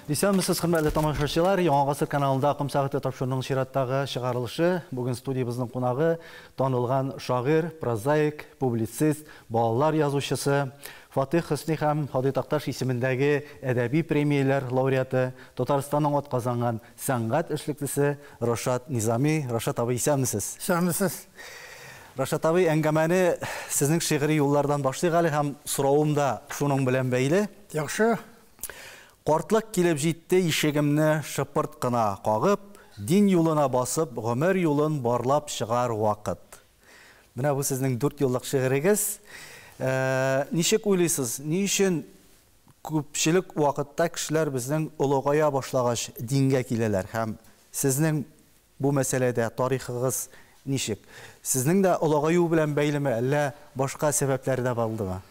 Исәнмесез, хөрмәтле тамашачылар, Яңа Гасыр каналында Акым сәгате тапшыруның чираттагы чыгарылышы. Бүген студиябызның кунагы танылган шагыйрь, прозаик, публицист, балалар язучысы Фатих Хөсни һәм Ходый Такташ исемендәге әдәби премияләр лауреаты, Татарстанның атказанган сәнгать эшлеклесе Рашат Низами. Рашат абый, исәнмесез? Исәнмесез. Рашат абый, әңгәмәне сезнең шигъри юллардан башлыйк әле һәм соравым да шуның белән бәйле. Яхшы. Картлык килеп җитте, ишегемне шыпырт кына кагып, дин юлына басып, гомер юлын барлап чыгар вакыт. Менә бу сезнең 4 еллык шигырегез. Ничек уйлыйсыз, ни өчен күпчелек вакытта кешеләр безнең улыгая башлагач дингә киләләр һәм сезнең бу мәсьәләдә тарихыгыз ничек? Сезнең дә улыгаю белән бәйлеме, әллә башка сәбәпләр дә булдымы?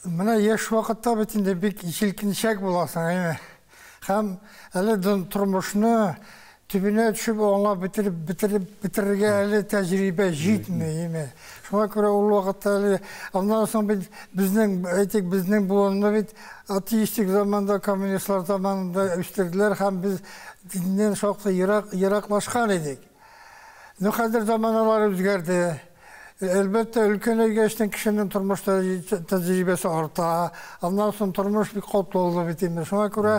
Менә яшь вакытта бит инде бик җилкенчәк буласың, әйме. Һәм әле тормышны төбенә төшеп аңлап бетерергә әле тәҗрибә җитмәй, әйме. Шуңа күрә ул вакытта әле аннан соң бит безнең буынны бит атеистик заманда, коммунистлар заманында үстерделәр һәм без диннән шактый ераклашкан идек. Ну хәзер заманалар үзгәрде. Әлбәттә, өлкән әйгәштен кешенең тормышта тәҗрибәсе арта, аннан соң тормыш бик катлаулы бит инде. Шуңа күрә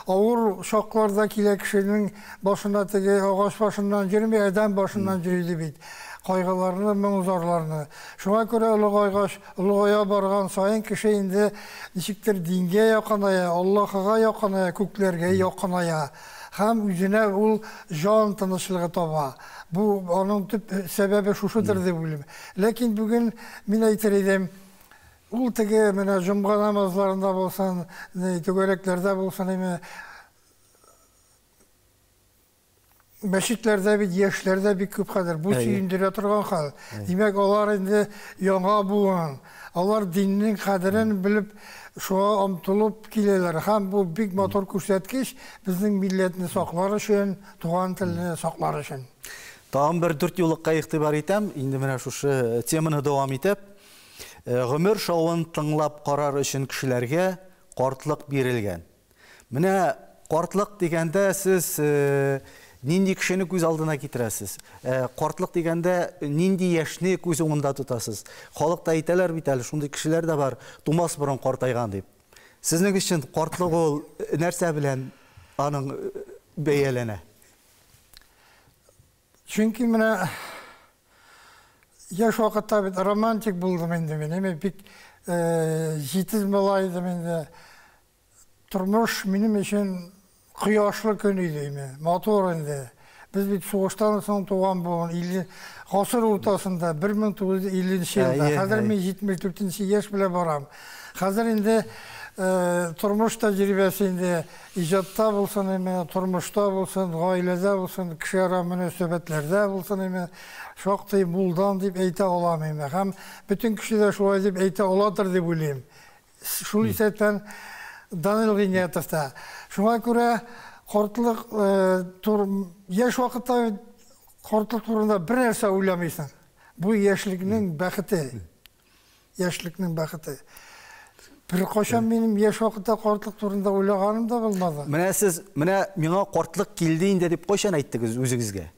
авыр шакларда килә кешенең башына теге агач башыннан йөрми, адәм башыннан йөрүде бит. Кайгыларны, моңзарларны. Шуңа күрә олыгая барган саен кеше инде ничектер дингә якыная, Аллаһка якыная, күкләргә якыная. Һәм үзенә ул җан тынычлыгы таба. Bu onun tüp sebebi şuşudur diye bileyim. Lakin bugün min aytır edeyim. Ul tege mena cumga namazlarında bolsan, tögereklerde bolsan, meşitlerde bir yaşlarda bir küp kadar. Bu süyündüre turgan hal. Demek onlar indi yağa buğan. Onlar dininin kaderini bilip şoğa amtılıp kileler. Hem bu big motor küçetkiş bizim milletini saklar için, tuğan tilini saklar için. Tağım bir 4 yıllıkka iqtibar etəm, indi mənə şuşu temini devam etib. Ömür şovun tınlap qarar üçün kişilərgə qartlıq berilgən. Mənə qartlıq degəndə siz nindi kişini göz aldına getirəsiz. Qartlıq degəndə nindi yaşını göz önündə tutasız. Xalqda aytələr bitəli, şunday kişilər də var, tumas burun qartayğan deyib. Sizin üçün qartlıq ol нәрсә bilən anın bəyələnə? Çünkü bana yaş vakıtta bir romantik buldum indi. Bir jitiz olaydım indi. Turmuş benim için kıyaşlı günüydü. Motor indi. Biz bir soğuştan sonra doğan bu asır ortasında 1950 yılda. Hazır ben 74. yaş bile varam. Hazır indi turmuş tecrübesinde icatta bulsun, turmuşta bulsun, ailede bulsun, kişi ara münasebetlerdə bulsun, şoktay buldan deyip eyte olamıyım. Hem bütün kişi de şöyle deyip eyte oladır deyip bileyim. Şunu ise ben Danil Gıyniyatov'da. Şuna göre kortluk, yaş vakitte kortluk turunda bir nerse uylamaysan. Bu yaşlıkның bəxti. Yaşlıkның bəxti. Bir koşan benim yaş vakitte kortluk turunda uylağanım da bulmadı. Mənə siz, mənə kortluk kildi indi deyip koşan ayttınız özünüzge?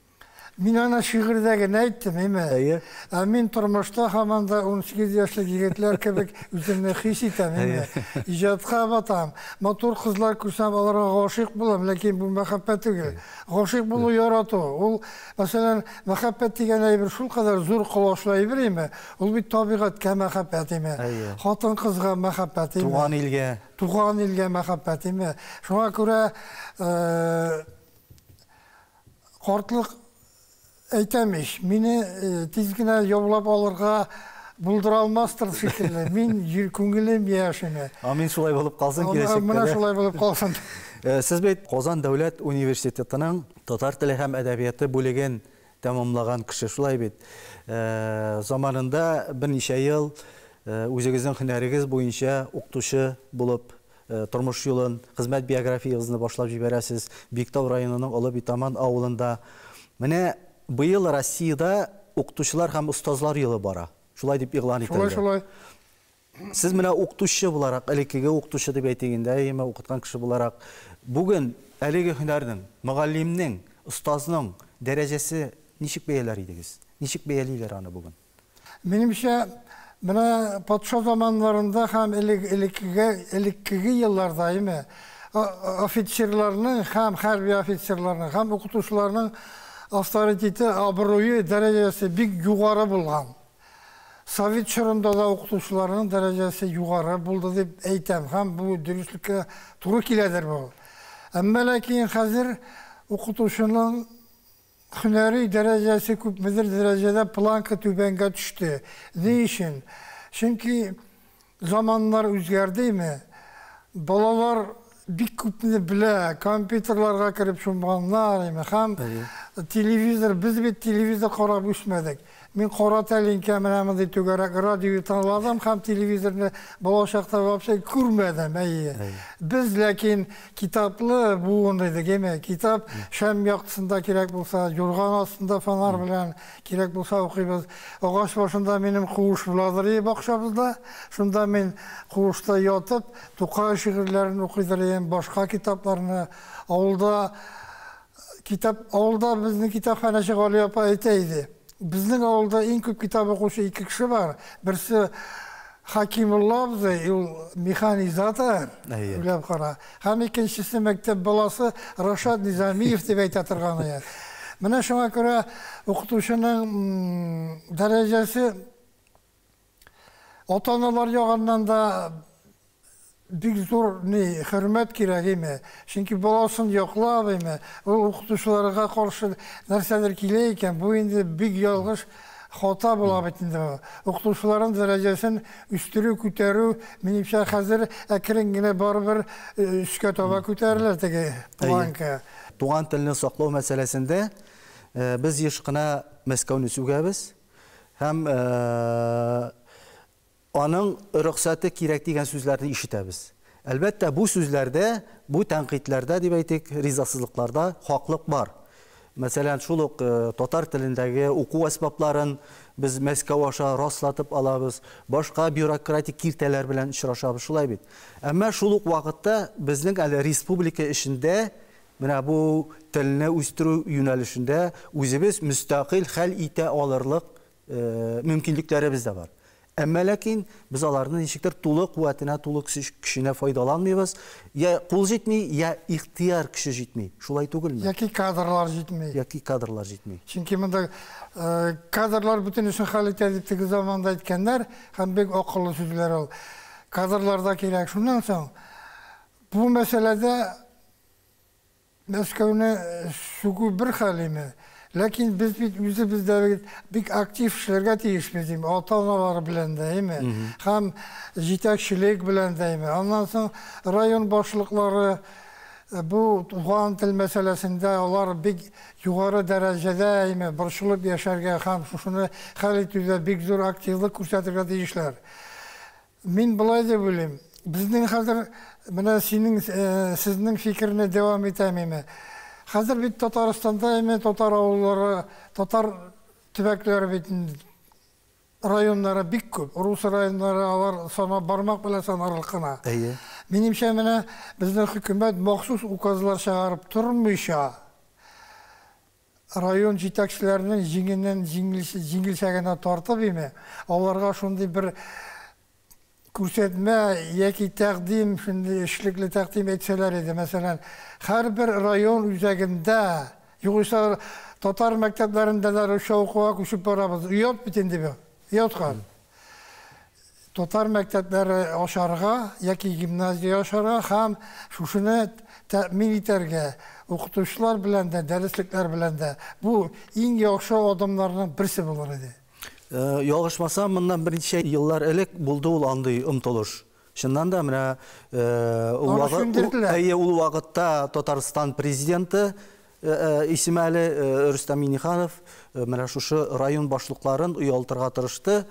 Ben ana şiirdəki ne ettim, emi? Ben turmuşta hamanda 18 yaşlı yigitler kebek üzerine his etem, emi? İcatka batam. Motor kızlar kursam onlara aşık bulam, lakin bu mehabbet değil. Aşık bulu yaratı. Ol, mesela mehabbet degen bir şul kadar zor kılaşlayıbır, emi? Ol bir tabiat ke mehabbet, emi? Hatın kızga mehabbet, emi? Tuğan ilge. Tuğan ilge mehabbet, emi? Şuna göre kortluk Eytemiş, beni tizgine yollap alırga buldura almazdır şekilde. Ben köngülüm yaşını. Amin şulay bolup kalsın gelecekte. Mına şulay bolup kalsın. Siz beyt Qozan Dövlət Universitetinin Tatar Tili һәм Ədəbiyyatı bölügen tamamlagan kişi şulay beyt. Zamanında bir neçə yıl özünüzün hünərigiz boyunca oqtuşu bulup turmuş yolun, xizmət biografiyanızı başlap jiberəsiz. Biktau rayonunun Ulu Bitaman avulunda. Mənə bu yıl Rossiyada oqtuşular һәм ustazlar yılı bara. Şulay deyip ilan etildi. Şulay. Siz менә укытучы буларак, элеккеге укытучы дип әйтгәндә, яме укыткан кеше буларак, бүген әлеге һөнәрнең, мөгаллимнең, остазның дәрәҗәсе ничек бәяләр идегез? Ничек бәялиләр аны бүген? Менимчә, менә патша заманнарында һәм элеккеге елларда име офицерларның һәм хәрби офицерларның һәм укытучыларның авторитеты, абруйы, дәрәҗәсе бик югары булган. Совет чорында да укытучыларның дәрәҗәсе югары булды дип әйтәм, һәм бу дөреслеккә туры киләдер бу. Әмма ләкин хәзер укытучының һөнәри дәрәҗәсе күпмедер дәрәҗәдә планка түбәнгә төште. Ни өчен? Чөнки заманнар үзгәрдеме? Балалар бик күпне белә, компьютерларга кирип шумганнар, һәм телевизор, без бит телевизор карап үсмәдек. Мин кара тәлинкә менә мондай түгәрәк радио тыңладым һәм телевизорны бала чакта вообще күрмәдем. Без ләкин китаплы буын идек, китап шәм яктысында кирәк булса, юрган астында фонар белән кирәк булса укыйбыз. Агач башында минем куыш буладыр бакчабызда. Шунда мин куышта ятып, Тукай шигырьләрен укыйдыр, башка китапларны авылда безнең китапханәче Гали апа әйтә. Безнең авылда иң күп китап укучы 2 кеше бар. Берсе Хакимулла абзый, ул механизатор, үләп кара. Һәм икенчесе мәктәп баласы Рашад Низамиев дип әйтә торган. Менә шуңа күрә укытучының дәрәҗәсе ата-аналар ягыннан да бик зур хөрмәт кирәк. Чөнки баласын яклап, ул укытучыларга каршы нәрсәдер килә икән, бу инде бик ялгыш хата була бит инде. Укытучыларның дәрәҗәсен үстерү, күтәрү, минемчә хәзер әкрен генә барыбер үскә таба күтәрелә теге планка. Туган телне саклау мәсьәләсендә без еш кына Мәскәүне сүгәбез һәм аның рөхсәте кирәк дигән сүзләрне ишетәбез. Әлбәттә, бу сүзләрдә, бу тәнкыйтьләрдә дип әйтик, ризасызлыкларда хаклык бар. Мәсәлән, шул ук татар телендәге уку әсбапларын без Мәскәү аша раслатып алабыз, башка бюрократик киртәләр белән очрашабыз, шулай бит. Әмма шул ук вакытта безнең әле республика эшендә менә бу телне үстерү юнәлешендә үзебез мөстәкыйль хәл итә алырлык мөмкинлекләребез дә бар. Әмма ләкин без аларны ничектер тулы куәтенә, тулы көченә файдаланмыйбыз. Я кул җитми, я ихтияр көче җитми. Шулай түгелме? Яки кадрлар җитми. Яки кадрлар җитми. Чөнки монда кадрлар бүтән эшен хәл итә дип теге заманда әйткәннәр, һәм бик акыллы сүзләр ул. Кадрларда кирәк. Шуннан соң бу мәсьәләдә Мәскәүне сүгү бер хәлиме. Ләкин без бит үзебездә бик актив эшләргә тиешбез, ата-аналар белән дә, һәм җитәкчелек белән дә. Аннан соң район башлыклары бу туган тел мәсьәләсендә алар бик югары дәрәҗәдә борчылып яшәргә һәм шуны хәл итүдә бик зур активлык күрсәтергә тиешләр. Мин болай дип уйлыйм. Безнең хәзер менә сезнең фикерне дәвам итәм. Хәзер бит Татарстанда татар авыллары, татар төбәкләре бит районнары бик күп. Рус районнары алар сана бармак белән санарлык кына. Минемчә менә безнең хөкүмәт махсус указлар чыгарып тормыйча район җитәкчеләренең җиңелчәгенә тартып аларга шундый бер күрсәтмә яки тәкъдим, шундый эшлекле тәкъдим әйтсәләр иде. Мәсәлән, һәрбер район үзәгендә, югыйсә татар мәктәпләрендә дә русча укуга күчеп барабыз. Уят бит инде бу. Уяткан. Татар мәктәпләре ашарга яки гимназия ашарга һәм шушыны тәэмин итәргә укытучылар белән дә, дәреслекләр белән дә бу иң яхшы адымнарның берсе булыр иде. Ялгышмасам, моннан берничә еллар элек булды ул андый омтылыш. Шуннан да менә ул вакытта Татарстан президенты Исмәгыйль Рөстәм Миңнеханов менә шушы район башлыкларын уялтырга тырышты.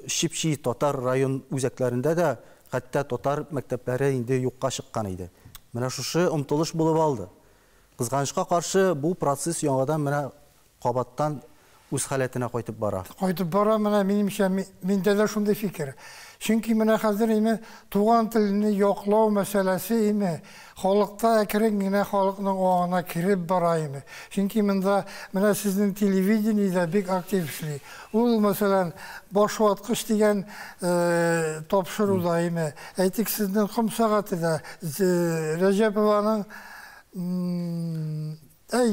Шипчи татар район үзәкләрендә дә хәтта татар мәктәпләре инде юкка чыккан иде. Менә шушы омтылыш булып алды. Кызганычка каршы бу процесс яңадан менә кабаттан үз халәтенә кайтып бара. Кайтып бара, менә минемчә миндә дә шундый фикер. Чөнки менә хәзер туган телне яклау мәсьәләсе халыкта әкрен генә халыкның аңына кирип бара. Чөнки менә сезнең телевидениедә бик актив эшли. Ул мәсәлән баш ваткыч дигән тапшыруда әйтик сезнең ком сәгатендә Рәҗәпованың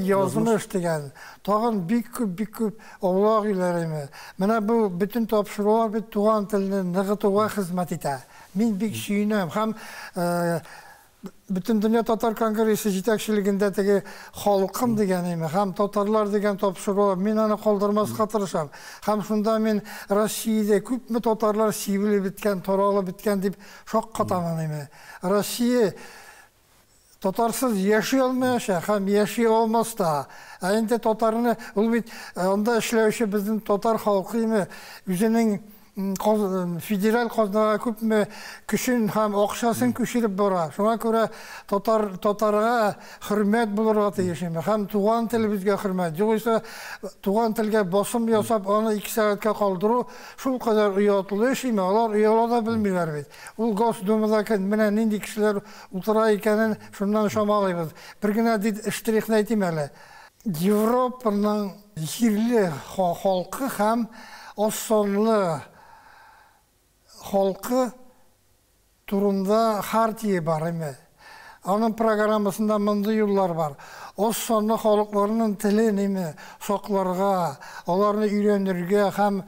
yazmış degen, tağın bik küp oğlaq ilerimi. Mene bu bütün topşurular bir tuğan tilini nığıtığa hizmet ete. Min bik süyünüm. Hem bütün Dünya Tatar Kongresi yetekçiliginde teki halkım degenimi. Hem Tatarlar degen topşurular. Min onu kaldırmaz katırışam. Hem şunda min Rusya'da küp mü Tatarlar sivili bitken, toralı bitken deyip çok katamanıyım. Rusya Tatarsız yaşayılmayacak, hem yaşay olmaz da. Ende Tatarını, onda işlevşi bizim Tatar halkı üzerinin federal kazanığa küp mü küşün hem akşasın küşürüp bora. Şuna göre Tatar'a hürmet bulurğa yaşayım. Hem tuğan tili bizge hürmet. Yoksa tuğan tilge basım yasap onu 2 saatke kaldırı şu kadar uyatılı yaşayım. Onlar uyalı da bilmiyorlar. Ul gaz dumudakın mine nindi kişiler ultrayikenin şundan şamalıyız. Bir güne dit iştirikne eteyim hele. Avrupa'nın yerli halkı hem asıllı halkı turunda hartiye var. Onun programmasında mındı yıllar var. O sonra halklarının tilini soklarga, onlarını öğrenirge, hem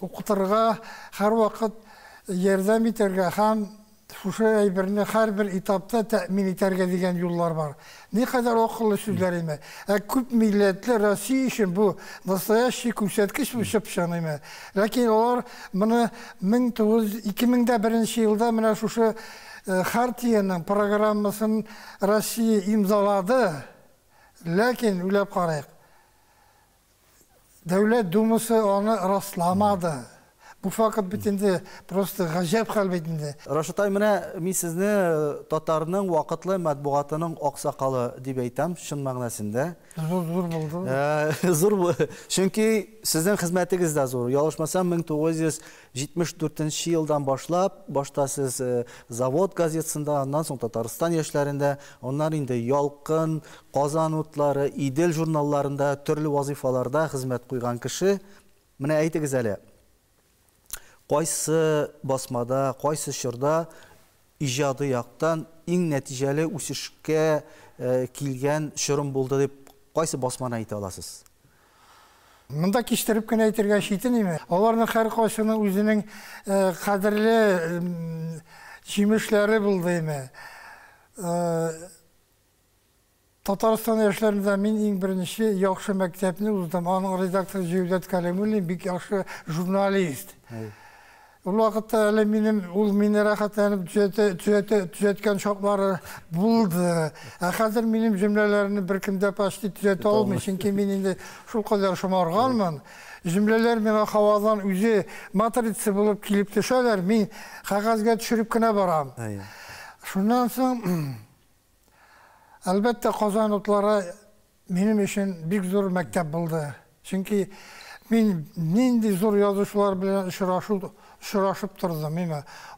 okuturga, her vakit yerden biterge, hem şu aybirini her bir etapta temin iterge degen yollar var. Ne kadar akıllı sözlerime. Küp milletli Rusya için bu nastoyaşi küçetkiş bu şıpşanıyım. Lakin onlar bunu 2001 yılda mına şu Hartiye'nin programmasını Rusya imzaladı. Lakin ülep qarayıq. Devlet Duması onu rastlamadı. Bu fakat bitinde просто gajab hal bitinde. Raşatay, менә мин сезне Татарның вакытлы матбугатының аксакалы дип әйтәм, шын мәгънәсендә. Зур булды. Зур. Чөнки сезнең хезмәтегез дә зур. Ялгышмасам 1974 елдан башлап, башта сез Завод газетасында, аннан соң Татарстан яшьләрендә, аннан инде Ялкын, Казан утлары, Идел журналларында төрле вазифаларда хезмәт куйган кеше. Менә әйтегез әле. Qaysı basmada, qaysı şırda icadi yaqdan eng nəticəli үсешкә килгән şırım buldu deyip qaysı basmana ayta alasız? Mında kiştirip kine aytırga şeytin Onların her qaysının özünün kadirli jimişləri buldu Tataristan yaşlarında min eng birinci yaxşı məktəbini uzdum. Onun redaktor Cevdet Kalemulin bir yaxşı jurnalist. O vaxtda elə meni rahatlənib düzətken çoxları buldu. Hazır benim cümlelerini bir kimdə başlı düzət olmuş. Çünki men indi şu kadar şımarğanman. Cümleler bana havadan üzü matritsi bulup kilip düşerler. Men qağazga düşürüp kine baram. Şundan soň elbette Kazan otları benim için bir zor mektep buldu. Çünkü men nindi zor yazışlar bilen uçraşıp durdum.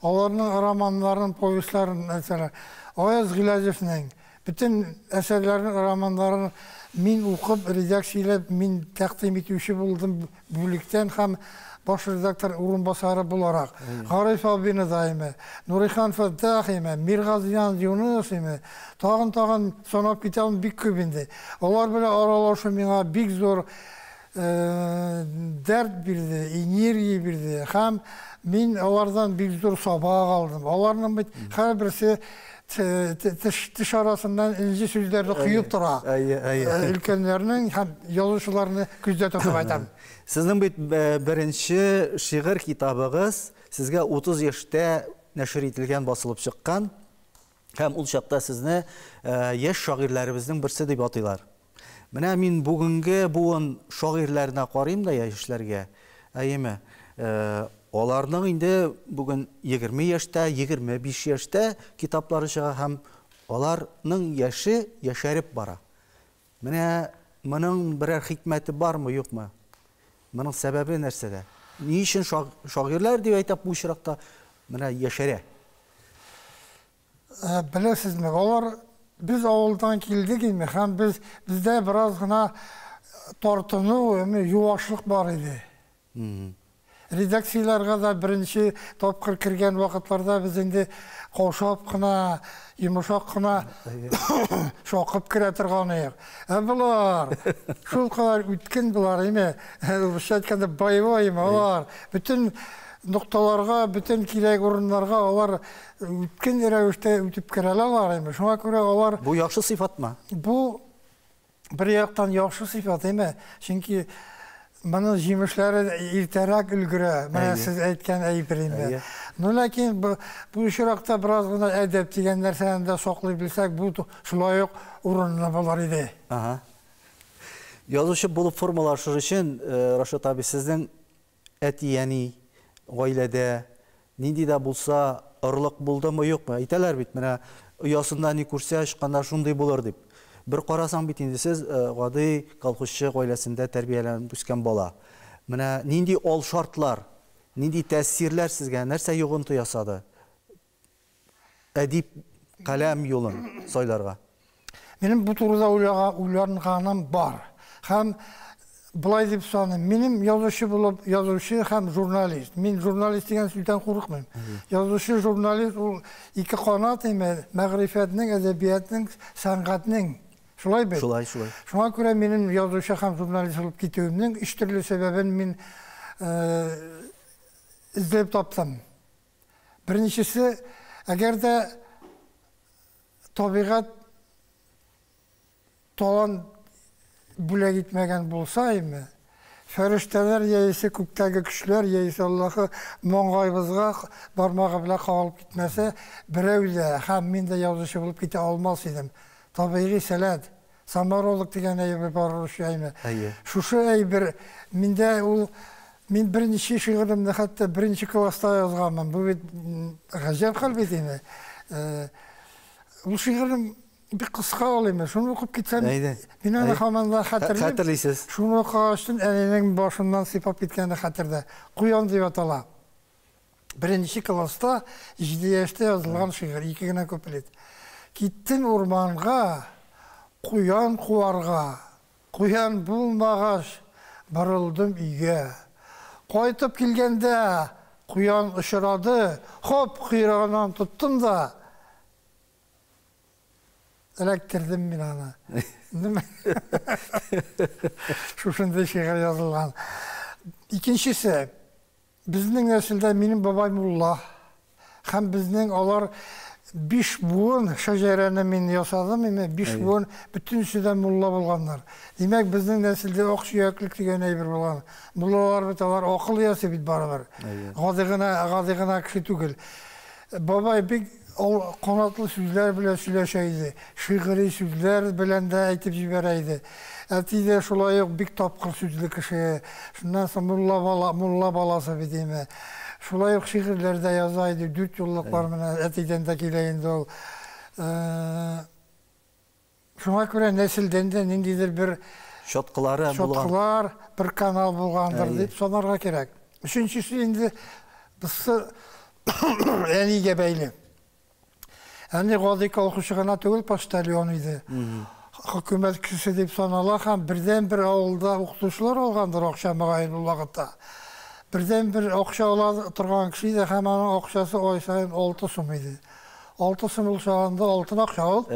Onların romanlarının, povestlerin mesela Ayaz Gilazev'nin bütün eserlerin, romanlarını men okup redaksiyayla men takdim etüşü buldum. Büyükten hem baş redaktör orunbasarı bularak. Arif abini daimi, Nurihan Fettah Mirgaziyan Yunus tağın sonap kitabın bik kübindi. Onlar böyle aralaşım bana bik zor dert birdi, enerji birdi. Hem men onlardan bik zor sabah aldım. Onlardan her birisi tiş arasından ince sözlerini kuyup dura. Ülkenlerinin hem yazışlarını küzde tutup aytam. Sizin birinci şiir kitabınız sizge 30 yaşta nəşr etilgen, basılıp çıkkan. Hem ul çaqda sizni yaş şairlərimizin birisi deyip atıylar. Менә мин бүгенге буын шагыйрьләренә карыйм да яшьләргә. Аларның инде бүген 20 яшьтә, 25 яшьтә китаплары чыга һәм аларның яше яшәреп бара. Менә Моның берәр хикмәте бармы, юкмы? Моның сәбәбе нәрсәдә? Ни өчен шагыйрьләр дип әйтеп бу очракта менә яшәрә? Беләсезме, алар biz авылдан килдек инде, һәм бездә бераз гына тартыну, юашлык бар иде. Редакцияларга да беренче тапкыр кергән вакытларда без инде каушап кына, йомшак кына шакып керә торган идек. Булар шул кадәр үткен булар, русча әйткәндә боевой, алар bütün нукталарга, bütün кирәк урыннарга алар үткен рәвештә үтеп керәләр. Шуңа күрә алар Бу яхшы сыйфатмы? Бу бер яктан яхшы сыйфат, чөнки моның җимешләре иртәрәк өлгерә. Менә сез әйткән әйбер. Ләкин бу очракта бераз гына әдәп дигән нәрсәне дә саклый билсәк, бу шулай ук урынлы булар иде. Язучы булып формалашыр өчен, Рашид абый, сезнең әти-яни гаиләдә нинди дә булса орлык булдымы, юкмы? Әйтәләр бит, менә оясында ни күрсә, ачканда шундый булыр дип. Бер карасаң бит инде сез гади колхозчы гаиләсендә тәрбияләнеп үскән бала. Менә нинди ал шартлар, нинди тәэсирләр сезгә нәрсә йогынты ясады? Әдип каләм юлын сайларга. Минем бу турыда уйланганым бар. Һәм булай дип саныйм, минем язучы булып, язучы һәм журналист. Мин журналист дигән сүздән курыкмыйм. Язучы, журналист ул ике канат, мәгърифәтнең, әдәбиятның, сәнгатьнең. Шулай бит. Шулай. Шуңа күрә минем язучы һәм журналист булып китүемнең өч төрле сәбәбен мин эзләп таптым. Беренчесе, әгәр дә табигать талант бүләк итмәгән булса, фәрештәләр яисә күктәге көчләр, яисә Аллаһы маңгайыбызга бармагы белән кагылып китмәсә, берәү дә һәм мин дә язучы булып китә алмас идем. Табигый сәләт, самаролык дигән әйбер бар русча. Шушы әйбер миндә ул, мин беренче шигыремне хәтта беренче класста язганмын. Бу бит гаҗәп хәл бит инде. Ул шигырем бик кыска алыйм. Шуны укып китсәм, мин аны һаман да хәтерлим. Шуны укыгачтан әнинең башыннан сыйпап киткәнне хәтердә. Куян дип атала. Беренче класста 7 яшьтә язылган шигырь, 2 генә куплет. Киттем урманга, куян куарга, куян булмагач, барылдым өйгә. Кайтып килгәндә, куян очрады, хоп, кыйрагынан тоттым да, эләктердем мин аны. Шушындай шигырь язылган. Икенчесе, безнең нәселдә минем бабай мулла, һәм безнең алар 5 буын шәҗәрәне мин ясадым, 5 буын бүтүнсүдән мулла булганнар. Димәк, безнең нәселдә ак сөяклек дигән әйбер булган. Муллалар бит алар акыл ясый бит барыбер. Гади гына кеше түгел. Бабай бик канатлы сүзләр белән сөйләшә иде. Шигъри сүзләр белән дә әйтеп җибәрә иде. Әти дә шулай ук бик тапкыр сүзле кеше. Шуннан соң мулла баласы бит име. Шулай ук шигырьләрдә яза иде, 4 юллыклар менә әтидән дә килә инде ул. Шуңа күрә нәселдән дә ниндидер бер шаткылар, бер канал булгандыр дип санарга кирәк. Өченчесе инде бусы әнигә бәйле. Әни гади колхозчы гына түгел, почтальон иде. Хөкүмәт кешесе дип санала һәм бердән-бер авылда укытучылар алгандыр акча мөгаен ул вакытта. Birden-bir akça ала торган кеше иде, һәм аның акчасы ай сайын 6 сум иде. 6 сум булсаганда алтын акча ул.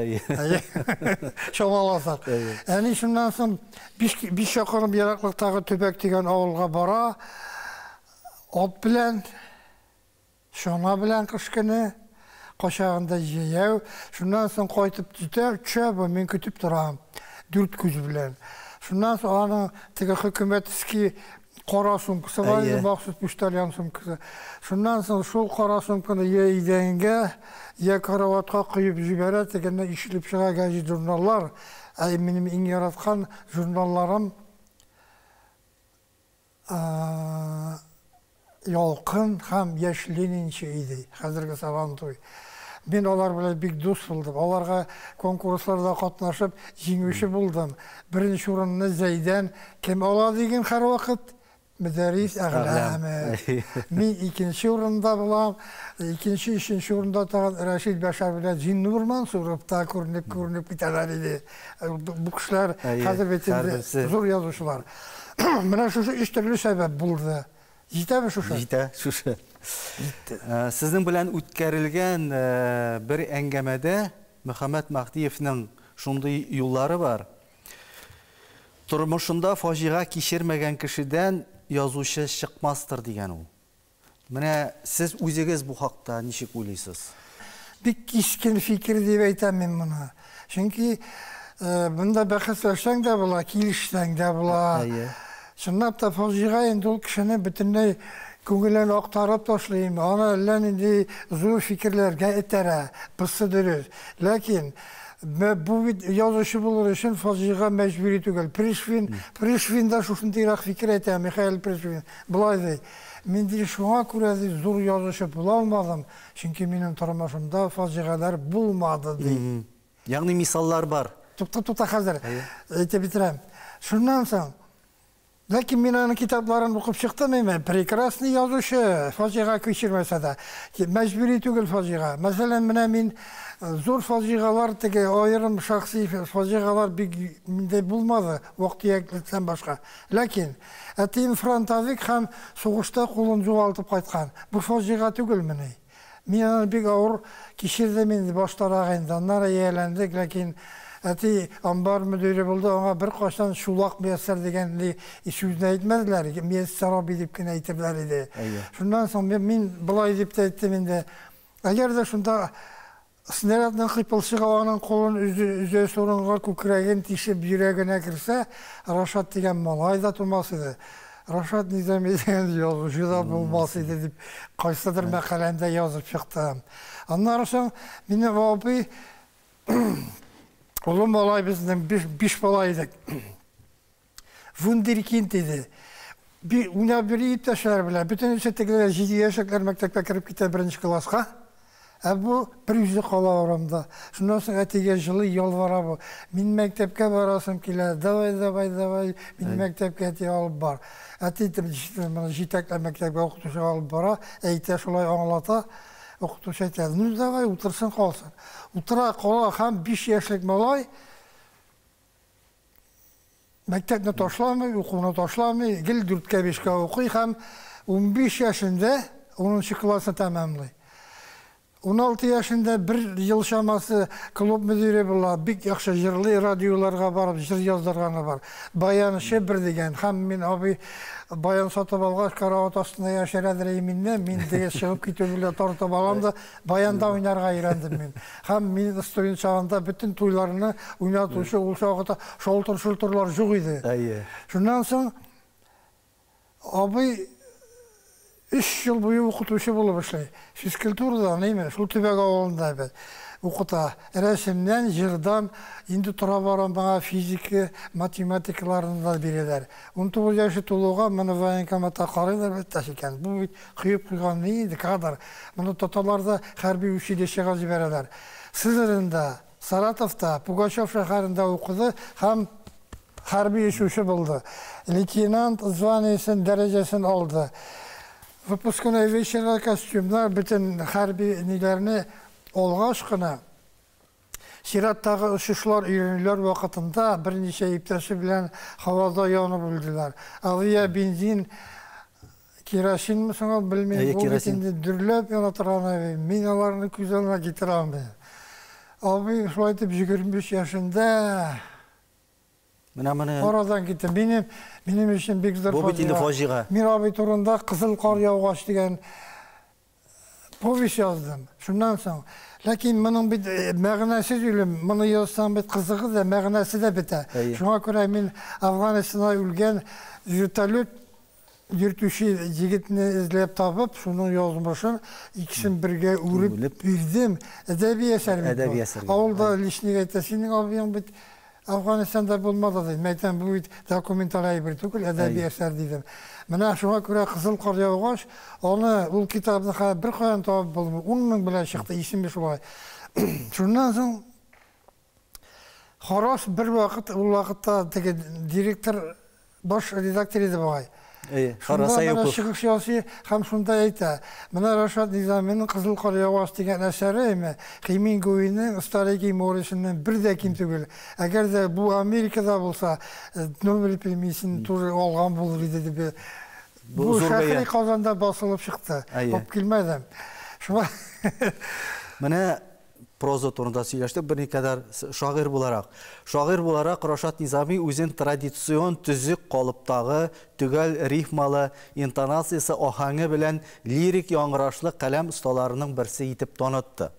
Шомаласак. Әни шуннан соң 5 чакрым ераклыктагы Төбәк дигән авылга бара. Ат белән, шома белән кыш көне качагында җыяу. Шуннан соң кайтып җитә, чөбе мин көтеп торам. 4 күз белән. Шуннан соң аның теге хөкүмәтский Qara sumkası var idi, maxsus müştəriyən sumkası. Şundan sonra şul qara sumkını ya idəngə, ya karavatqa qıyıb jibərə, tegəndə işilib çığa gəci jurnallar. Mənim in yaratqan jurnallarım yalqın həm Leninçi idi, Həzirgi Savantoy. Мен олар белән бик дус булдым. Аларга конкурсларда катнашып, җиңүче булдым. Беренче урынны Зәйдән кем ала дигән һәрвакыт Müdәрис Әгъләме. Мин икенче урында булам. Икенче, өченче урында тагын Рәшид Бәшәр белән Җиннур Мансуров та күренеп китәләр иде. Бу кешеләр хәзер бит зур язучылар. Менә шушы өч төрле сәбәп булды. Җитәме шушы? Җитә, шушы. Сезнең белән үткәрелгән бер әңгәмәдә Мөхәммәд Мәхдиевнең шундый юллары бар. Тормышында фаҗига кичермәгән кешедән язучы чыкмастыр дигән ул. Менә сез үзегез бу хакта ничек уйлыйсыз? Бик кискен фикер дип әйтәм мин моны. Чөнки монда бәхәсләшсәң дә була, килешсәң дә була. Чынлап та фаҗига инде ул кешене бөтенләй күңелен актарып ташлыйм. Аны әллә нинди зур фикерләргә этәрә. Бусы дөрес. Ләкин bu yazışı bulur için fazla mecburi түгел. Prishvin da şuşundayrak fikir etəm, Mikhail Prishvin. Bulaydı. Мен de şuna görə zor yazışı bulalmadım. Çünkü benim taramasımda fazlalar bulmadı. Yani misallar var. Tuta hazır. Ete bitirəm. Şundan sonra Lakin men onun kitaplarını okuyup çıktım hemen. Прекрасный yazışı, faciğa keçirmese de. Mecburi түгел faciğa. Mesela men zor faciğalar tege ayırım şahsi faciğalar minde bulmadı. Vaktiyelikten başka. Lakin etin frontazik hem soğuşta kolunu çoğaltıp kaytkan. Bu faciğa түгел mene. Men bir ağır kişirde mende başlara insanlara yeğlendik. Lakin Ati ambar müdürü buldu, ona bir kaçtan şulak müyesser degenli işüzüne etmediler. Müyesser abi deyip ki neytirler idi. Şundan sonra ben bulay deyip de ettim de. Eğer de şunda sınırdan kıpılışık havanın kolun üzeri sorunlar kukuregen tişip yüreğine girse Raşat degen malay da tutmasıydı. Raşat Nizami degen yazışı da bulmasıydı deyip kaysadır mekalemde yazıp çıktım. Ondan sonra benim abi Oğlum olay bizden bir balaydık. Wunderkind dedi. Ona bir iptaşlar bile. Bütün ücrettekiler 7 yaşaklar mektepte kirip gitti 1. klasqa. Bu bir yüzü kala oramda. Şundan sonra etige жылы yalvara bu. Min mektepke barasım kile. Davay. Min mektepke eti alıp bar. Eti jitekle mektepke okutuşu alıp bara. Eyti şolay anlata. Okutuş etedi. Nüz davay otursun kalsın. Otura kala hem 5 yaşlık malay. Mektepne taşlamay, okuna taşlamay. Gel 4'ke 5'ke okuy hem 15 yaşında 10. klasını tamamlay. 16 yaşında bir yıl şaması klub müdürü bulla. Bik yaxşı jırlı radyolarga barıp jır yazdırğanı var. Bayan Şebir degen. Hem men abi bayan satıp alğaç karavat astında yaşar edreyiminden men de çıkıp kitöbüyle tartıp alam da bayanda oynarga öğrendim men. Hem men stoyun çağında bütün toylarını oynatuşu ol şoğuta şoltur-şulturlar жоқ idi. Şundan soň abi 3 yıl boyu okutuşu bulup işley. Fizkulturada neyme? Şul Tübek avulunda ben. Okuta. Resimden, jırdan, indi tura baran bana fiziki, matematiklarını da bilirler. 19 yaşı tuluğa bana vayenkamata qaraylar bettaşiken. Bu kıyıp kıygan neydi kadar? Bunu totalarda harbi üşüde şeğaz verirler. Sızırında, Saratov'da, Pugaçov şehrinde okudu. Hem harbi işuşu buldu. Leytenant zvaniyesinin derecesini aldı. Выпускной вечера kostümler bütün harbi nilerini olğaşqına Sirattagı uçuşlar öyrənilər vaxtında bir neçə iptaşı bilen havada yanıb öldülər. Aviya benzin kerosin mi sana bilmeyin. Bu bitinde dürlöp yanatıran minalarını güzeline getiren ben. Abi şöyle 23 yaşında Oradan gittim. Benim için bir güzel facia. Mirabi turunda Kızıl Kar Yağaç diyen povest yazdım. Şundan sonra. Lakin bunun bir məğnəsiz ölüm. Bunu yazsam bir kızığı da məğnəsi de biter. Şuna göre ben Afganistan'a ülgen vertolyot yürütüşü yigitini izleyip tapıp şunu yazmışım. İkisini birge uğrayıp verdim. Edebi eser mi? Edebi eser. Avulda lişnik etesinin abiyan bir Afganistan'da bulmadı dedim. Meyten bu dokumental bir tukul edebi eser dedim. Mena şuna göre Kızıl Kar yağış, onu bu kitabda bir koyan tabi bulmuş. Onun bile çıktı, ismi şulay. Şundan sonra Horos bir vakit, o vakitte direktör, baş redaktör idi bağay. Şunda bana çıkış yazı hem şunda ayta. Bana Raşad Nizami'nin Kızıl Kar yağış degen eseri mi? Kimin Goy'nin Stariki Morris'inin bir de kim tügül. Eğer de bu Amerika'da olsa Nobel Premi'sini turu olgan bulur idi. Bu şehri Kazan'da basılıp çıktı. Hop bilmedim. Şuna Mene proza turunda söyleştik bir ne kadar şair bularak Raşad Nizami özün tradisyon tüzük kalıptağı tügel rifmalı intonasiyası ahangı bilen lirik yangıraşlı kalem ustalarının birisi yitip tanıttı.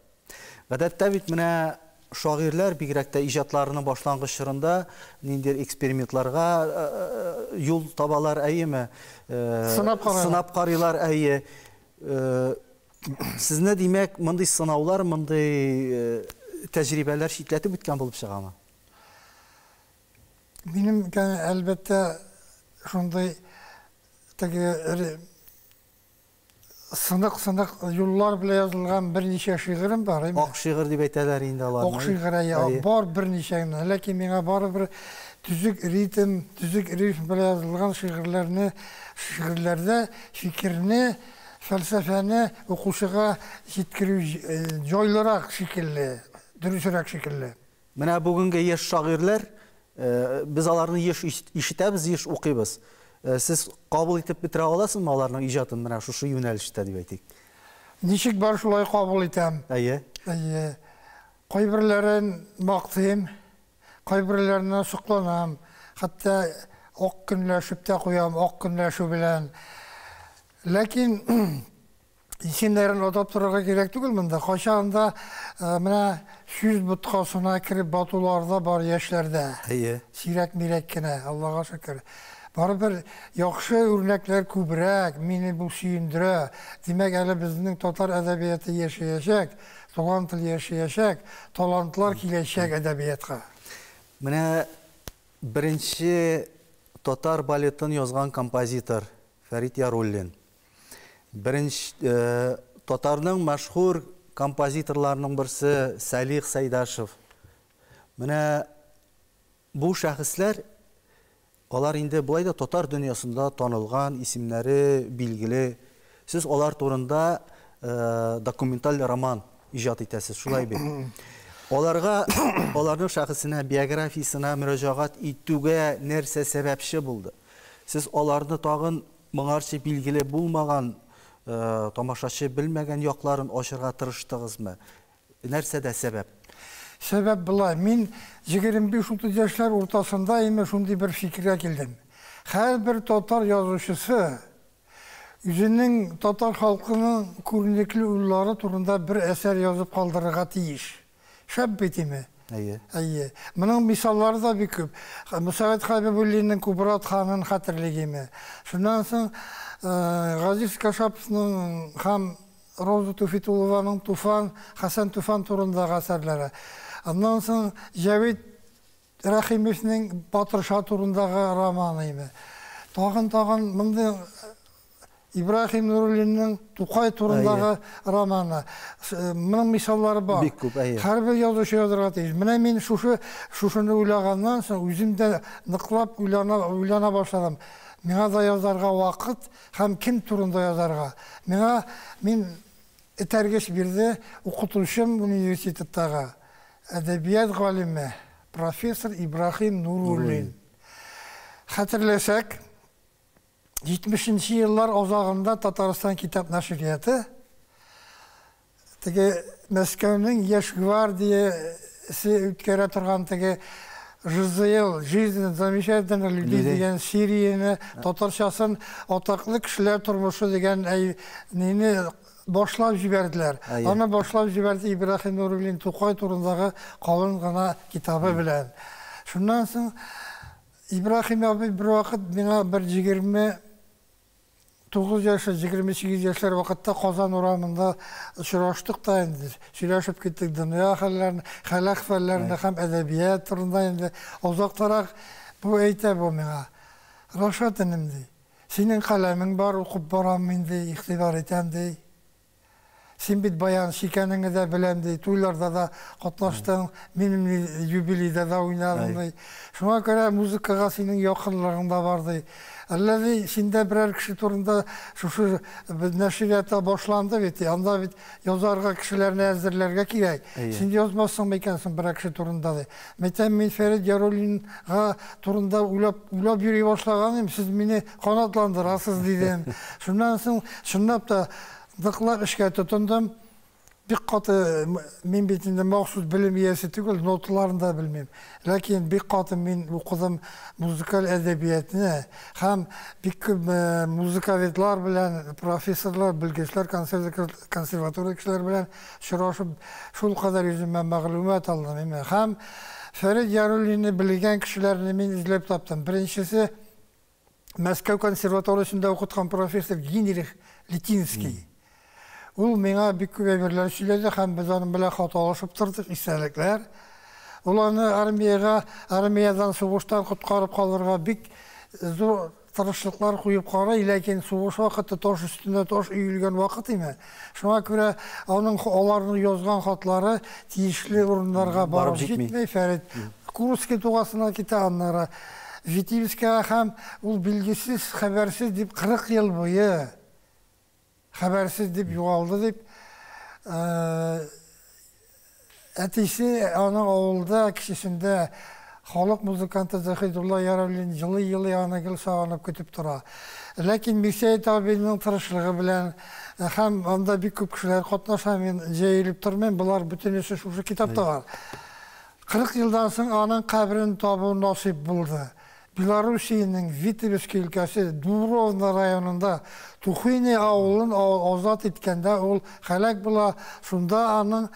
Гадәттә бит менә шагыйрьләр бигрәк тә иҗатларының башлангычларында ниндидер экспериментларга юл табалар әйеме? Сынап карыйлар әйе. Сезне димәк, мондый сынаулар, мондый тәҗрибәләр шитләтеп үткән булып чыгамы? Benim elbette şunday sınık yollar bile yazılgan bir neçe şiirim var. Ak şiir diye beyteler indi alarmı. Ak şiir var bir neçe. Lakin bana var bir tüzük ritim bile yazılgan şiirlerde fikrini, felsefeni okuşuğa yetkiriyor joylarak şekilli, dürüsürek şekilli. Mene bugünkü yaş şairler, biz alarını yaş işitəbiz, yaş okuyubuz. Siz kabul etip bitire alasınız alarının icatını mene şu yönelişte diye beytik? Nişik var şulay kabul etem. Әйе. Kaybırların baktığım, kaybırlarına sıklanam. Hatta ok günleşip de koyam, ok günleşip bilen. Lakin İçinlerin odap durağa gerek değil mi? Kaşağında süz butkasına kirip batularda bar yaşlarda. Sirek mirekkine, Allah'a şükür. Bari bir yaxşı örnekler kübrek, meni bu suyundura. Demek hele bizning Tatar edebiyatı yaşayacak, Toğan tili yaşayacak, talantlar kileşecek edebiyatga. Mene birinci Tatar baletini yazgan kompozitor Ferit Yarullin. Birinci Tatarның məşhur kompozitorlarının birisi Salih Saydaşev. Mene bu şəxslər onlar indi bu ayda Tatar dünyasında tanılgan isimleri bilgili. Siz onlar turunda dokumental roman icad etəsiz, şulay bir. Onların şəxsinə, biyografiyasına müracaat etüge nersə səbəbşi buldu. Siz onlarını tağın mağarçı bilgili bulmagan, tamaşaçı bilmegen yoqların aşırığa tırıştığız mı? Nersə də səbəb? Sebep bulay. Min 25-30 yaşlar ortasındayım, şundi bir fikre geldim. Her bir Tatar yazıcısı, yüzünün Tatar halkının körnekli ulları turunda bir eser yazıp kaldırığa tiyiş. Şab bitimi. Әйе. Bunun misalları da bir küp. Musavet Habibulli'nin Kubrat Han'ın hatırligimi. Şundan sonra Gaziz Kaşapov'un hem Roza Tufitulova'nın Tufan, Hasan Tufan turunda eserleri. Ondan sonra Cevit Rahimov'un Batır Şah turundaki romanıyım. Tağın bunda İbrahim Nurulli'nin Tukay turundaki romanı. Bunun misalları var. Her bir yazışı yazırgatıyız. Ben şunu uylağandan sonra özümde nıklap uylana başladım. Mena da yazarga vakit, hem kim turunda yazarga. Men etergeç birde okutuluşum üniversitetaga. Edebiyat galimi Profesör İbrahim Nurullin. Hatırlasak, 70. yıllar ozağında Tataristan Kitap Naşriyatı, Moskov'un Yaş Gvardiyası ütkere turgan Жизнь замечательных людей деген серияны Татарчасын атаклы кешеләр тормышы деген нени башлап җибәрделәр. Аны башлап җибәрде Ибраһим Нуруллин Тукай турындагы калын гына китабы белән. Шуннан соң Ибраһим абый бер вакыт миңа бер 20 9 yaşı, 28 yaşlar vakitte Kozan uğramında şuraştık da indi. Şuraşıp gittik dünya halak fellerinde hem edebiyat turunda indi. Uzaktarak bu eyte bu mina. Raşat enimdi. Senin kalemin var, okup baram indi, iktibar etemdi. Sen bit bayan şikenini de bilemdi. Tuylarda da katlaştın, benimle jubilide de oynadın. Şuna göre müzikaga senin yakınlarında vardı. Allazi şimdi birer kişi turunda şu neşriyata başlandı biti. Anda bit yazarga kişilerini ezdirlerge kirek. Şimdi yazmazsan mekansin birer kişi turunda da. Meten min Ferit Yarolin'a turunda ulap yürüye başlaganım. Siz beni kanatlandırasız dedim. Şundan sonra şundan da dıklar işe tutundum. Bir katı min bitinde mahsus bilim üyesi değil, notlarını da bilmem. Lakin bir katı min okudum müzikal edebiyatını, hem bir müzikavetler bilen, profesörler, bilgiçler, konservatuar kişiler bilen şuraşıp şul kadar yüzüme mağlumat aldım. Hem Ferit Yarolin'i bilgen kişilerini min izlep taptım. Birincisi, Moskva konservatuarısında okutkan profesör Ginrich Litinski. Ул миңа бик күп әйберләр сөйләде һәм без аның белән хаталашып тордык, исәлекләр. Ул аны армиядан сугыштан коткарып калырга бик зур тырышлыклар куеп карый, ләкин сугыш вакыты таш өстенә таш өелгән вакыт име. Шуңа күрә аларның язган хатлары тиешле урыннарга барып җитмәй. Фәрит Курский тугасына китә аннары. Витебскә һәм ул билгесез, хәбәрсез дип 40 ел буе habersiz deyip yuvaldı deyip etisi ana oğulda kişisinde halk müzikantı Zahidullah Yarollin yılı yana gel sağlanıp kütüp dura. Lakin Mirseyit abinin tırışlığı bilen hem onda bir küp kişiler katnaşa men jeyilip durmayın. Bular bütün işi şu kitapta var. 40 yıldan sonra anın kabrini tabu nasip buldu. Belarusiyanın Vitebsk ülkesi Dubrovna rayonunda Tuhini ağılın azat etkende ol halak bula şunda anın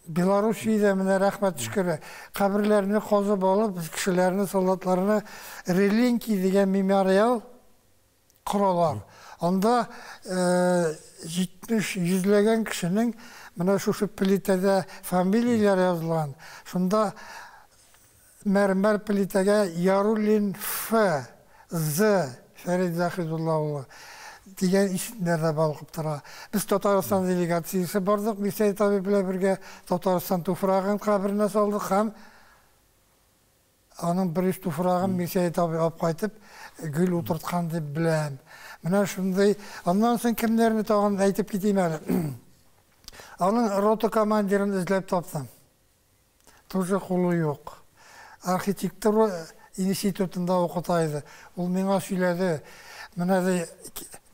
Belarusiyada mine rahmet şükürü kabirlerini kazıp alıp kişilerini soldatlarını Relinki diyen memorial kuralar. Onda 70 yüzlegen kişinin mine şu plitede familiyalar yazılan şunda mermer plitege Yarollin F. Z. Ferit Zahidullahoğlu diyen isimlerde balkıp tura. Biz Tataristan delegatsiyası bardık. Mirseyit abi bile birge Tataristan tufrağın kabirine saldık. Hem onun bir üst tufrağın Mirseyit abi ap kaytıp gül oturtkan deyip bilem. Mine şunday. Ondan sonra kimlerini tağın aytıp gideyim öyle. Onun rota komandirini izlep taptım. Tuzca kolu yok. Arxitektura institutunda okutaydı. Ул миңа сөйләде. Менә дә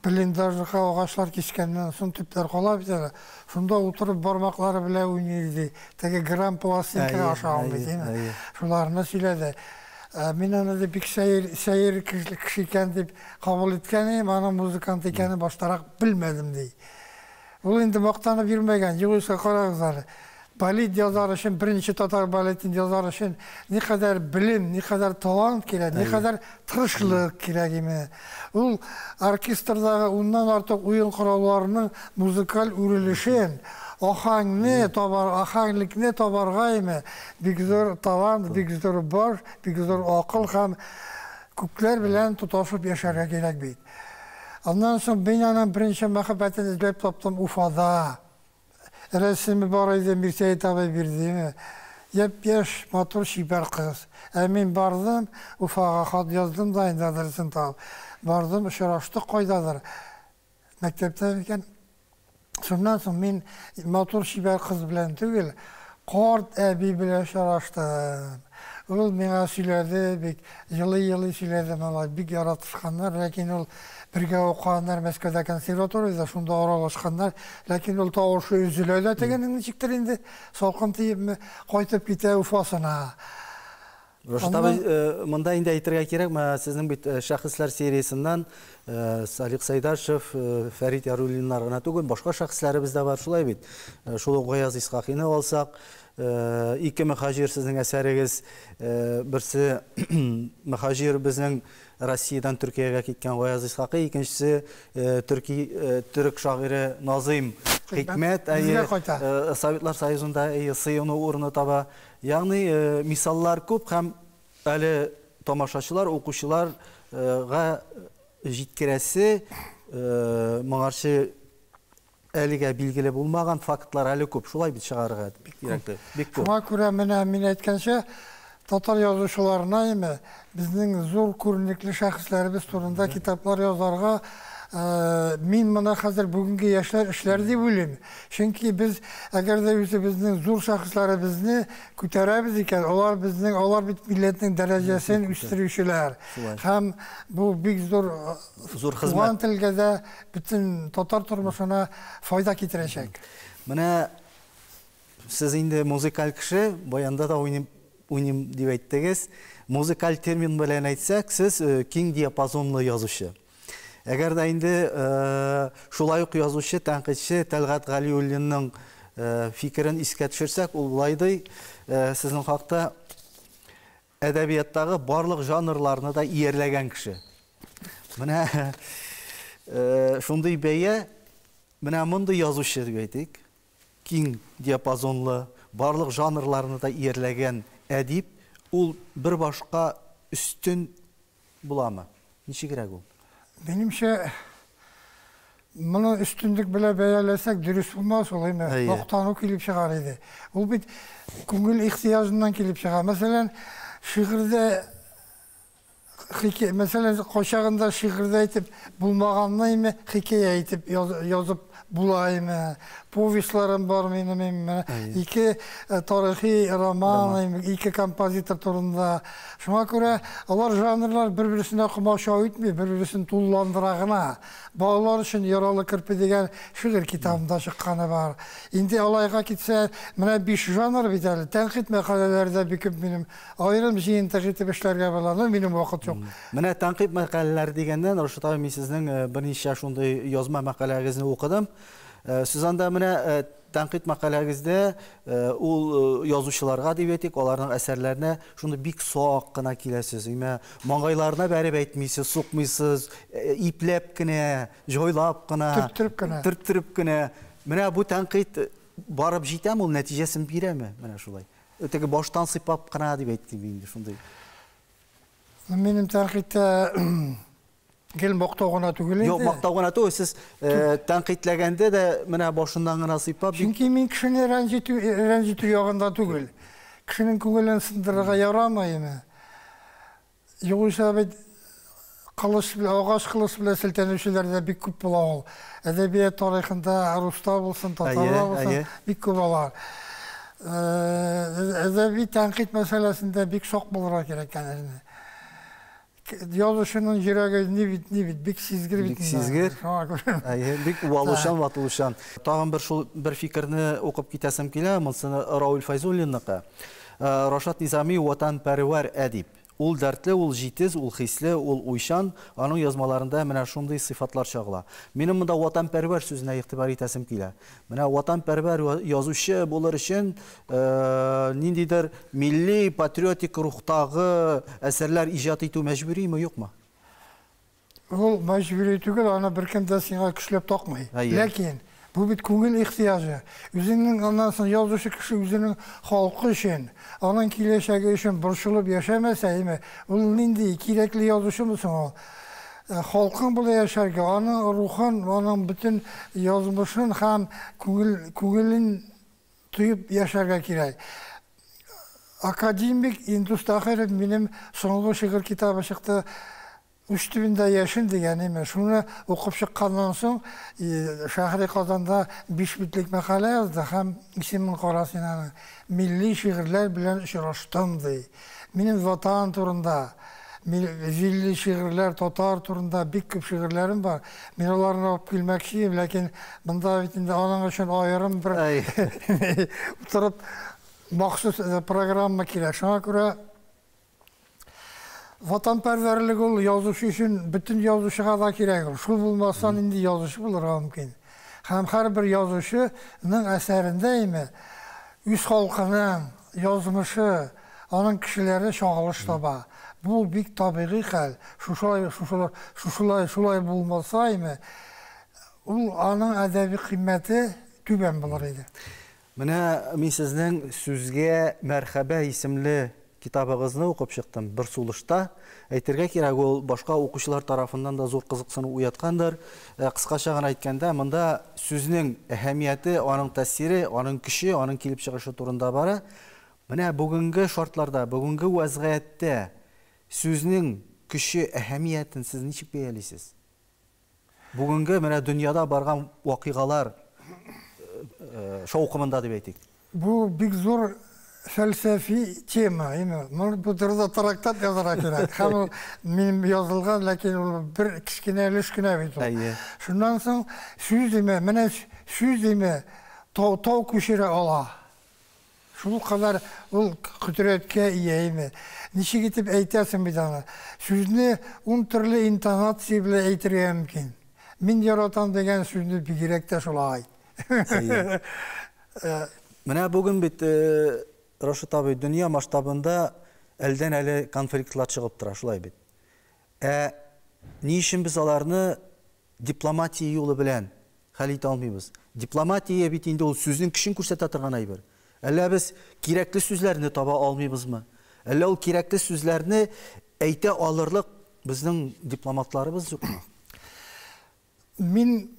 блиндажга агачлар кискәннән соң төпләр кала бит әле. Шунда утырып бармаклары белән уйный. Теге грамм пластинка аша алмый, димме? Шуларны сөйләде. Мин аны да бик шаир кеше икән дип кабул иткәнем, аны музыкант икәнен баштарак белмәдем ди. Ул инде мактанып йөрмәгән, югыйсә карагыз әле. Balet yazar için, birinci Tatar baletin yazar için ne kadar bilim, ne kadar talant gerek, ne kadar tırışlık gerekimi. O orkestrada ondan artık oyun kurallarının müzikal ürülüşün, ahanglik ne tabargayımı, bir güzel talant, bir güzel baş, bir güzel akıl hem küpler bilen tutaşıp yaşarga gerek beyt. Ondan sonra ben anam birinci muhabbetini izleyip taptım Ufa'da. Resmi baraydı Mirseyit abi birdi. Yaş motor şiper kız. Emin bardım, ufağa hat yazdım da indadırsın tam. Bardım, şuraştık koydadır. Mektepteyken. Sondan sonra ben motor şiper kız bilen değil, kort abi bile şuraştım. Ol bana söyledi, yılı söyledim, bir yaratışkanlar, lakin ol birge okuyanlar Moskvada konservatoriyada şunda aralaşkanlar, lakin ol tavırşı üzülüyle tegenin nechiktir indi, salkın tiyip mi, koytup gite Ufasına. Raşit abi, mında indi aytırga kerek, sizin bit şahıslar serisinden Salih Saydaşev, Ferit Yarollinlar gana tugün, başka şahısları bizde var, şulay bit. Şulu Goyaz İshakini alsak, iki mehajir sizin eserigiz, birisi mehajir bizning Россиядан Түркиягә киткән Гаяз Исхакый, икенчесе төрек шагыйре Назым Хикмәт, Советлар Союзында сыйыну урыны таба. Ягъни мисаллар күп һәм әле тамашачылар, укучыларга җиткерәсе моңарчы әлегә билгеле булмаган фактлар әле күп. Шулай бит чыгарырга кирәк. Бик күп. Шуңа күрә менә мин әйткәнчә, татар язучыларына безнең зур күренекле шәхесләребез турында китаплар язарга мин моны хәзер бүгенге яшьләр эшләр дип уйлыйм. Чөнки без әгәр дә үзебезнең зур шәхесләребезне күтәрәбез икән, алар бит милләтнең дәрәҗәсен үстерүчеләр. Һәм бу бик зур хезмәт. Туган телгә дә бөтен татар тормышына файда китерәчәк. Менә сез инде музыкаль кеше, баянда да уйним дип әйттегез. Музыкаль термин белән әйтсәк, сез киң диапазонлы язучы. Әгәр дә инде шулай ук язучы, тәнкыйтьче Тәлгать Галиуллинның фикерен искә төшерсәк, ул булайдый, сезнең хакта әдәбияттагы барлык жанрларны да иярләгән кеше. Менә шундый бәя, менә мондый язучы дип әйтик, киң диапазонлы, барлык жанрларны да иярләгән әдип, ул бер башка өстен буламы? Ничегрәк ул? Benimçe bunu üstünlük bile beyerlesek dürüst bulmaz olayım. Noktanı kilip çıkar idi. O bir kungul ihtiyacından kilip çıkar. Mesela şiirde mesela koşağında şiirde etip bulmağanlayım hikaye etip yazıp bulayım. Povestlerim var benim. İki tarihi roman, iki kompozitör turunda. Şuna göre onlar janrlar birbirine kumaşa ütmüyor, birbirine tullandırağına. Bağlar için yaralı kirpi degen şiir kitabında çıkanı var. İndi alayga gitse, mene 5 janr biter. Tenkit mekalelerde büküp benim ayrım zihin tekitip işlerge balanı benim vakit yok. Mene tenkit mekaleler degenden, Raşit abi sizden bir neçə şunday yazma mekalenizni okudum. Siz anda менә тәнкыйть мәкаләгездә ул язучыларга дип әйтик, аларның әсәрләренә шуны бик сак кына киләсез. Маңгайларына бәреп әйтмисез, сукмыйсыз, ипләп кенә, җайлап кына, төрттереп кенә. Менә бу тәнкыйть барып җитәме, ул нәтиҗәсен бирәме? Менә шулай. Теге баштан сыйпап кына дип әйттем инде шундый. Минем тәнкыйтьтә Gel maqtağına tügüleydi. Yok maqtağına tügül, siz tənqidləgəndə də mənə başından qına sıypab. Çünki min kişini rəncitü yağında tügül. Kişinin kügülən sındırığa yaramayım. Yoxsa ağaç kılıç bile siltənüşülerde bir küp bular. Edebiyat tarixində Ruslar olsun, Tatarlar olsun, bir küp olar. Edebi tənqid məsələsində bir çox bulura gerəkən. Yazışının yüreği nibit, bik sizgir bit. Bik sizgir. Bik uvaluşan, vatıluşan. Tağın bir fikrini okup gitesem kile, mılsını Raul Fayzullin'nıqı. Raşat Nizami vatanperver edip. Ул дәртле, ул җитез, ул хисле, ул уйшан, аның язмаларында менә шундый сыйфатлар чагыла. Минем монда ватанпәрвәр сүзенә игътибар итәсем килә. Менә ватанпәрвәр язучы булыр өчен ниндидер милли патриотик рухтагы әсәрләр иҗат итү мәҗбүриме, юкмы? Ул мәҗбүри түгел, аны беркем дә сиңа көчләп такмый. Ләкин bu bir күңел ихтияҗы. Үзенең аннан соң язучы кеше үзенең халкы өчен, аның киләчәге өчен борчылып яшәмәсә, ул нинди кирәкле язучымы соң ул? Халкын булып яшәргә, аның рухын, аның бөтен язмышын һәм күңелен тоеп яшәргә кирәк. Академик Индус Тахиров минем соңгы шигырь китабы чыкты. Üstübinde yaşın diyene, şunu okup çıkandan sonra Şahri Kazan'da 5 bitlik makale yazdı. Hem isimin karasıyla milli şiirler bilen uğraştımdı. Benim vatan turunda, milli şiirler, Tatar turunda bir küp şiirlerim var. Ben onlarını okup bilmek isteyeyim, lakin bunda bitinde onun için ayrım bir oturup mahsus programma kiler. Şuna göre vatanperverlik ol yazışı için bütün yazışığa da kirek. Şul bulmazsan indi yazışı bulur mümkün. Hem her bir yazışının eserindeyim. Üst halkının yazmışı, Аның кешеләре чагылыш таба. Бу бик табигый хәл. Шулай булмаса име, ул аның әдәби кыйммәте түбән булыр иде. Менә мин сезнең сүзгә мәрхәбә исемле китабыгызны укып чыктым бер сулышта. Әйтергә кирәк, ул башка укучылар тарафыннан да зур кызыксыну уяткандыр. Кыскача гына әйткәндә, монда сүзнең әһәмияте, аның тәэсире, аның көче, аның килеп чыгышы турында бара. Менә бүгенге шартларда, бүгенге вазгыятьтә сүзнең көче, әһәмиятен сез ничек бәялисез? Бүгенге менә дөньяда барган вакыйгалар шаукымында дип әйтик. Бу бик зур фәлсәфи тема. Бу турыда трактат язарга кирәк. Һәм минем язылган, ләкин ул бер кичкенә өлеш кенә бит ул. Шуннан соң сүз диме, менә сүз диме тау күчерә ала. Шул кадәр ул құдіреткә ия име. Ничек итеп әйтәсең бит аны? Сүзне 10 төрле интонация белән әйтергә мөмкин. Мин яратам дигән сүзне бигрәк тә шулай. Менә бүген бит Рашид абый, дөнья масштабында әлдән-әле конфликтлар чыгып тора, шулай бит. Ни өчен без аларны дипломатия юлы белән хәл итә алмыйбыз? Дипломатия бит инде ул сүзнең көчен күрсәтә торган әйбер. Әллә без кирәкле сүзләрне таба алмыйбызмы? Әллә ул кирәкле сүзләрне әйтә алырлык безнең дипломатларыбыз юкмы? Мин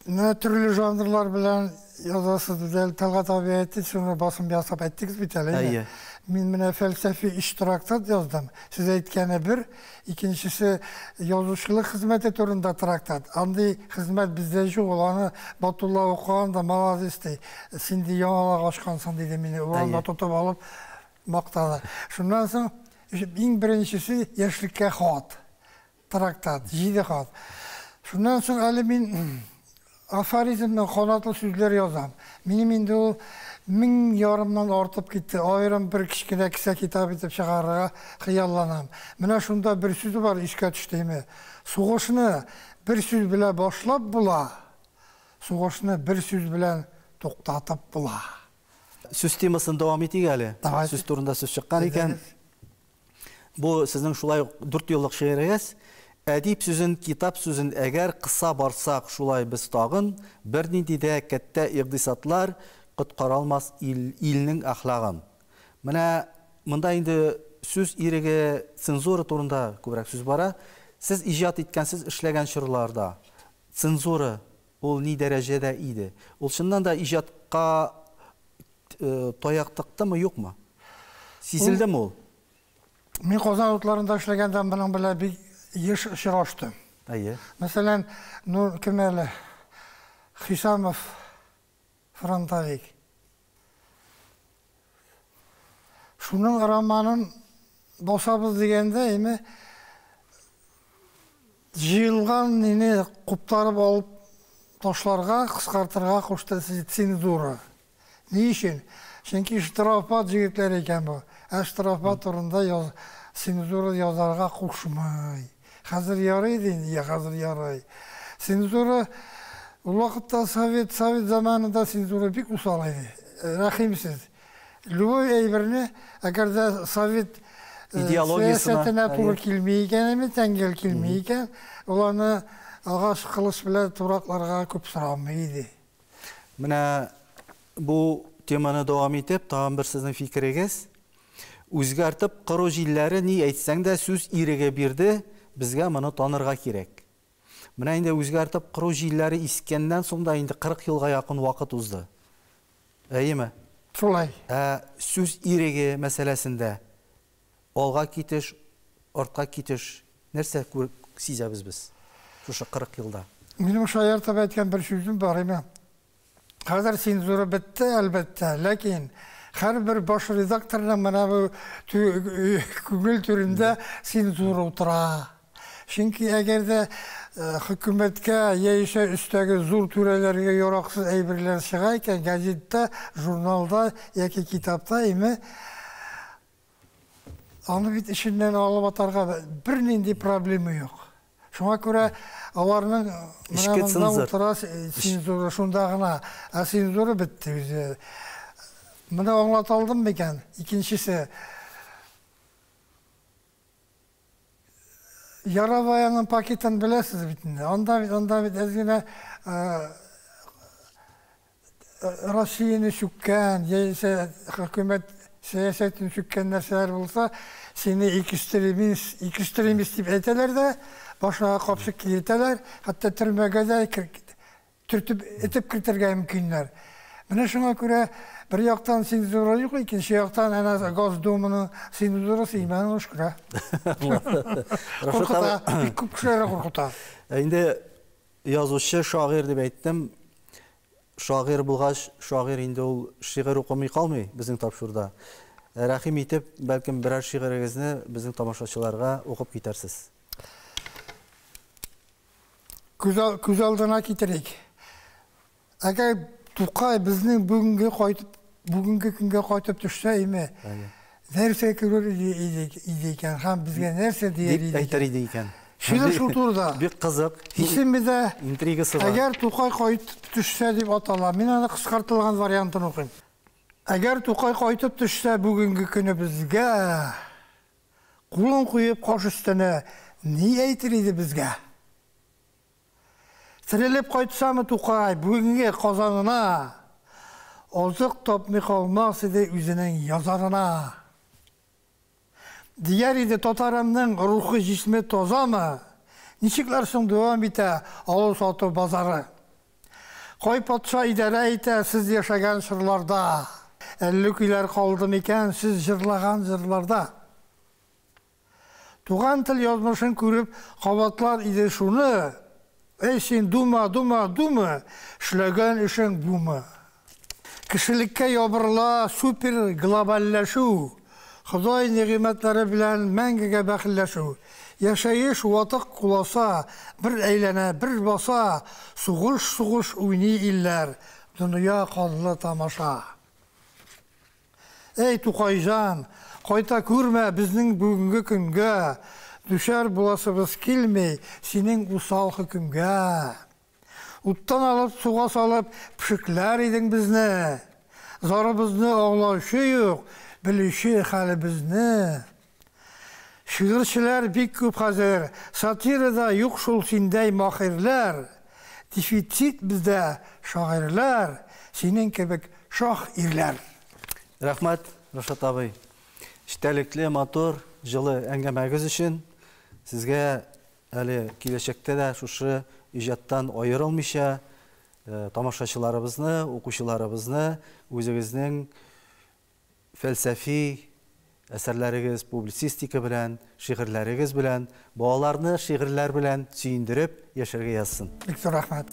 төрле жанрлар белән язасы дәл Талгат абый әйтте, шуны басым ясап әйттегез бит әле. Мин менә фәлсәфи трактат яздым. Сез әйткәне бер, икенчесе язучылык хезмәте турында трактат. Андый хезмәт бездә юк, аны Батулла укыганда молодец ди. Син ди яңалак ачкансың диде мине. Ул тотып алып мактады. Шуннан соң иң беренчесе яшьлеккә хат. Трактат, 7 хат. Шуннан соң әле мин афоризмнан канатлы сүзләр язам. Минем инде ул 1000 ярымнан артып китте. Аерым бер кичкенә кисә китап итеп чыгарырга хыялланам. Менә шунда бер сүз бар, искә төштеме? Сугышны бер сүз белән башлап була. Сугышны бер сүз белән туктатып була. Сүз темасын дәвам итик әле. Сүз турында сүз чыккан икән. Бу сезнең шулай 4 еллык шигырегез. Әдип сүзен, китап сүзен әгәр кыса барсак, шулай без тагын бернинди дә кәттә игътисадлар коткара алмас илнең әхлагын. Менә монда инде сүз иреге, цензура турында күбрәк сүз бара. Сез иҗат иткәнсез эшләгән чорларда цензура ул ни дәрәҗәдә иде? Ул чыннан да иҗатка таяк тыктымы, юкмы? Сизелдеме ул? Мин Казан утларында эшләгәндә моның белән бик еш очраштым. Мәсәлән, кем әле? Хисамов фронтовик. Шуның романын басабыз дигәндә, җыелган нене куптарып алып ташларга, кыскартырга кушты цензура. Ни өчен? Чөнки штрафат җегетләр икән бу. Штрафат турында цензура язарга кушмый. Хәзер ярый инде, хәзер ярый. Цензура ул вакытта совет заманында цензура бик усал иде. Рәхимсез. Любой әйберне, әгәр дә совет идеологиясына туры килмәй икән, тәңгәл килмәй икән, уларны агач кылыш белән туракларга күп сорамый иде. Менә бу теманы дәвам итеп, тагын бер сезнең фикерегез. Үзгәртеп кыру җилләре ни әйтсәң дә сүз иреге бирде, безгә моны танырга кирәк. Менә инде үзгәртеп кыру җилләре искәннән соң да инде 40 елга якын вакыт узды. Әйеме? Шулай. Сүз иреге мәсьәләсендә алга китеш, артка китеш нәрсә сизәбез без шушы 40 елда? Минем шаяртып әйткән бер сүзем бар иде. Хәзер цензура бетте, әлбәттә, ләкин һәрбер баш редакторның менә бу күңел түрендә цензура утыра. Чөнки әгәр дә хөкүмәткә яисә өстәге зур түрәләргә яраксыз әйберләр чыга икән, газетта, журналда яки китапта, аны бит ишеннән алып атарга бернинди проблема юк. Шуңа күрә аларның менә утыра цензура шунда гына, цензура бетте үзе. Менә аңлаталдым микән? Икенчесе, Яроваяның пакетін білесіз бітінде. Онда бит әзгіне Россияны сүккен, яйсе хөкүмәт сәясәтен сүккен нәрселер болса, сені экстремист деп әйтәләр дә, башына қапсып киретәләр, хатта төрмәгә дә түртіп етіп кертергә мөмкиннәр. Менә шуңа күрә bir яктан цензура юк, икенче яктан әнә Госдуманың цензурасы имән ушкыра. Куркыта, күп кешеләр куркыта. Инде язучы, шагыйрь дип әйттем. Шагыйрь булгач, шагыйрь инде ул шигырь укымый калмый безнең тапшырда. Рәхим итеп, бәлкем берәр шигырегезне безнең тамашачыларга укып китәрсез. Күз алдына китерик. Әгәр Тукай безнең бүгенге көнгә кайтып төшсә име, нәрсә күрер иде икән, һәм безгә нәрсә дияр иде. Әйтер иде икән. Шигырь шул турыда. Бик кызык. Исемдә интригасы бар. Әгәр Тукай кайтып төшсә дип атала, мин аны кыскартылган вариантын укыйм. Әгәр Тукай кайтып төшсә бүгенге көне безгә, кулын куеп каш өстенә ни әйтер иде безгә? Сирелеп кайтсамы Тукай бүгенге Казанына, азык тапмый калмас иде үзенең язарына. Дияр иде татарымның рухы җисме тазамы, ничекләр соң дәвам итә алу сату базары. Кай патша идарә итә сез яшәгән шырларда, әлле көйләр калды микән сез җырлаган җырларда. Туган тел язмышын күреп кабатлар иде шуны, эй син дума, эшләгән эшең бумы. Кешелеккә ябырла супер глобальләшү, Ходай нигъмәтләре белән мәңгегә бәхилләшү. Яшәеш ватык куласа, бер әйләнә, бер баса, сугыш уйный илләр, дөнья канлы тамаша. Эй Тукайҗан, кайта күрмә безнең бүгенге көнгә, düşәр буласыбыз килмәй синең усал хөкемгә. Уттан алып, суга салып, пешекләр идең безне. Зарыбызны аңлаучы юк, білуші хәлебезне. Шигырьчеләр бик күп хәзер, сатирада юк шул синдәй махирләр. Дефицит бездә шагыйрьләр, синең кебек шах ирләр. Рәхмәт, Рашат абый. Эчтәлекле, матур, җылы әңгәмәгез өчен сезгә әле киләчәктә дә шушы иҗаттан аерылмыйча тамашачыларыбызны, укучыларыбызны үзегезнең фәлсәфи әсәрләрегез, публицистика белән, шигырьләрегез белән, балаларны шигырьләр белән сөендереп яшәргә язсын. Бик зур рәхмәт.